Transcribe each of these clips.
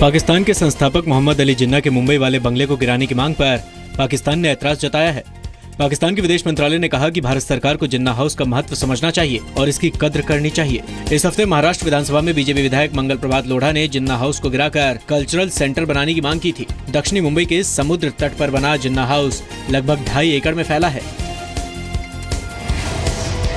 पाकिस्तान के संस्थापक मोहम्मद अली जिन्ना के मुंबई वाले बंगले को गिराने की मांग पर पाकिस्तान ने ऐतराज जताया है। पाकिस्तान के विदेश मंत्रालय ने कहा कि भारत सरकार को जिन्ना हाउस का महत्व समझना चाहिए और इसकी कद्र करनी चाहिए। इस हफ्ते महाराष्ट्र विधानसभा में बीजेपी विधायक मंगल प्रभात लोढ़ा ने जिन्ना हाउस को गिराकर कल्चरल सेंटर बनाने की मांग की थी। दक्षिणी मुंबई के समुद्र तट पर बना जिन्ना हाउस लगभग 2.5 एकड़ में फैला है।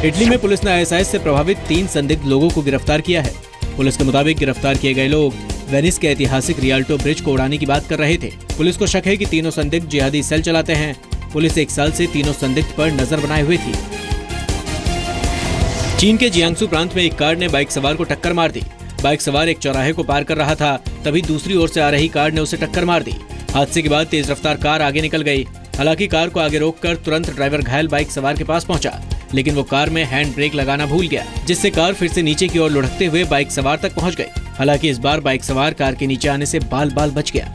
इटली में पुलिस ने ISIS से प्रभावित 3 संदिग्ध लोगों को गिरफ्तार किया है। पुलिस के मुताबिक गिरफ्तार किए गए लोग वेनिस के ऐतिहासिक रियाल्टो ब्रिज को उड़ाने की बात कर रहे थे। पुलिस को शक है कि तीनों संदिग्ध जिहादी सेल चलाते हैं। पुलिस 1 साल से तीनों संदिग्ध पर नजर बनाए हुए थी। चीन के जियांगसू प्रांत में एक कार ने बाइक सवार को टक्कर मार दी। बाइक सवार एक चौराहे को पार कर रहा था, तभी दूसरी ओर से आ रही कार ने उसे टक्कर मार दी। हादसे के बाद तेज रफ्तार कार आगे निकल गई। हालांकि कार को आगे रोककर तुरंत ड्राइवर घायल बाइक सवार के पास पहुंचा, लेकिन वो कार में हैंड ब्रेक लगाना भूल गया, जिससे कार फिर से नीचे की ओर लुढ़कते हुए बाइक सवार तक पहुंच गई। हालांकि इस बार बाइक सवार कार के नीचे आने से बाल बाल बच गया।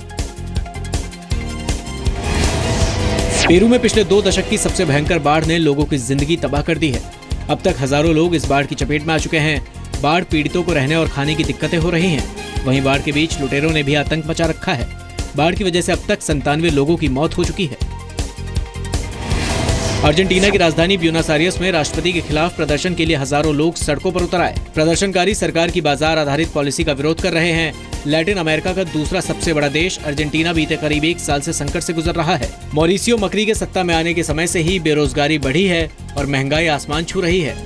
पेरू में पिछले 2 दशक की सबसे भयंकर बाढ़ ने लोगों की जिंदगी तबाह कर दी है। अब तक हजारों लोग इस बाढ़ की चपेट में आ चुके हैं। बाढ़ पीड़ितों को रहने और खाने की दिक्कतें हो रही हैं। वहीं बाढ़ के बीच लुटेरों ने भी आतंक मचा रखा है। बाढ़ की वजह से अब तक 97 लोगों की मौत हो चुकी है। अर्जेंटीना की राजधानी ब्यूनस आयर्स में राष्ट्रपति के खिलाफ प्रदर्शन के लिए हजारों लोग सड़कों पर उतर आए। प्रदर्शनकारी सरकार की बाजार आधारित पॉलिसी का विरोध कर रहे हैं। लैटिन अमेरिका का दूसरा सबसे बड़ा देश अर्जेंटीना बीते करीब 1 साल से संकट से गुजर रहा है। मॉरिसियो मक्री के सत्ता में आने के समय से ही बेरोजगारी बढ़ी है और महंगाई आसमान छू रही है।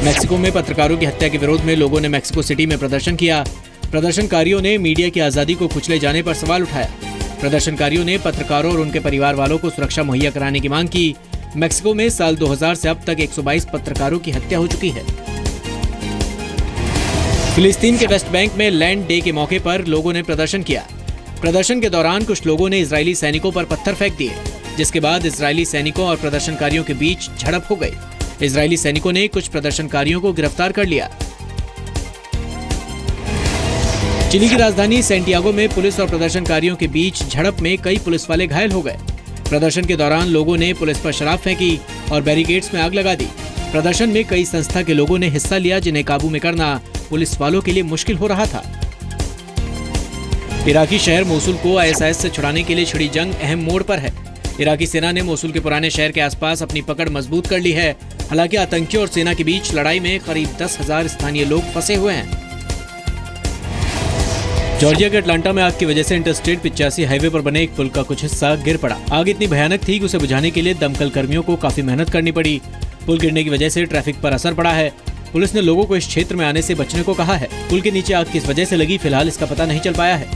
मेक्सिको में पत्रकारों की हत्या के विरोध में लोगों ने मेक्सिको सिटी में प्रदर्शन किया। प्रदर्शनकारियों ने मीडिया की आजादी को कुचले जाने पर सवाल उठाया। प्रदर्शनकारियों ने पत्रकारों और उनके परिवार वालों को सुरक्षा मुहैया कराने की मांग की। मेक्सिको में साल 2000 से अब तक 122 पत्रकारों की हत्या हो चुकी है। फिलिस्तीन के वेस्ट बैंक में लैंड डे के मौके पर लोगों ने प्रदर्शन किया। प्रदर्शन के दौरान कुछ लोगों ने इजरायली सैनिकों पर पत्थर फेंक दिए, जिसके बाद इजरायली सैनिकों और प्रदर्शनकारियों के बीच झड़प हो गई। इजरायली सैनिकों ने कुछ प्रदर्शनकारियों को गिरफ्तार कर लिया। चिली की राजधानी सैंटियागो में पुलिस और प्रदर्शनकारियों के बीच झड़प में कई पुलिस वाले घायल हो गए। प्रदर्शन के दौरान लोगों ने पुलिस पर शराब फेंकी और बैरिकेड्स में आग लगा दी। प्रदर्शन में कई संस्था के लोगों ने हिस्सा लिया, जिन्हें काबू में करना पुलिस वालों के लिए मुश्किल हो रहा था। इराकी शहर मोसुल को ISIS से छुड़ाने के लिए छिड़ी जंग अहम मोड़ पर है। इराकी सेना ने मोसुल के पुराने शहर के आसपास अपनी पकड़ मजबूत कर ली है। हालांकि आतंकियों और सेना के बीच लड़ाई में करीब 10,000 स्थानीय लोग फंसे हुए हैं। जॉर्जिया के अटलांटा में आग की वजह से इंटरस्टेट 85 हाईवे पर बने एक पुल का कुछ हिस्सा गिर पड़ा। आग इतनी भयानक थी कि उसे बुझाने के लिए दमकल कर्मियों को काफी मेहनत करनी पड़ी। पुल गिरने की वजह से ट्रैफिक पर असर पड़ा है। पुलिस ने लोगों को इस क्षेत्र में आने से बचने को कहा है। पुल के नीचे आग किस वजह से लगी, फिलहाल इसका पता नहीं चल पाया है।